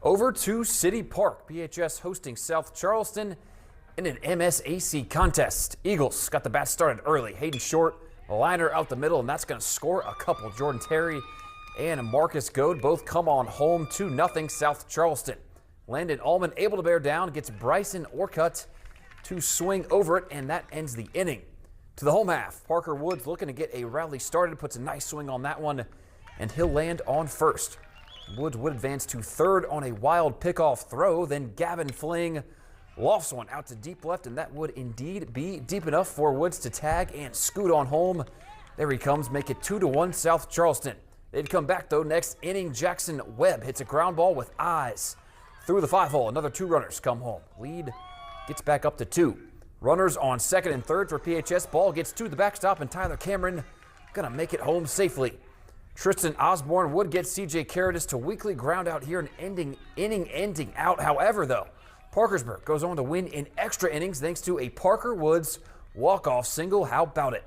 Over to City Park, PHS hosting South Charleston in an MSAC contest. Eagles got the bat started early. Hayden Short, a liner out the middle, and that's going to score a couple. Jordan Terry and Marcus Goad both come on home, 2-0 South Charleston. Landon Allman able to bear down, gets Bryson Orcutt to swing over it, and that ends the inning. To the home half, Parker Woods looking to get a rally started, puts a nice swing on that one, and he'll land on first. Woods would advance to third on a wild pickoff throw, then Gavin Fling lofts one out to deep left, and that would indeed be deep enough for Woods to tag and scoot on home. There he comes, make it 2-1 South Charleston. They'd come back though. Next inning, Jackson Webb hits a ground ball with eyes through the 5-hole. Another 2 runners come home. Lead gets back up to 2. Runners on second and third for PHS. Ball gets to the backstop, and Tyler Cameron gonna make it home safely. Tristan Osborne would get CJ Caritas to weakly ground out here, an inning ending out. However, though, Parkersburg goes on to win in extra innings thanks to a Parker Woods walk-off single. How about it?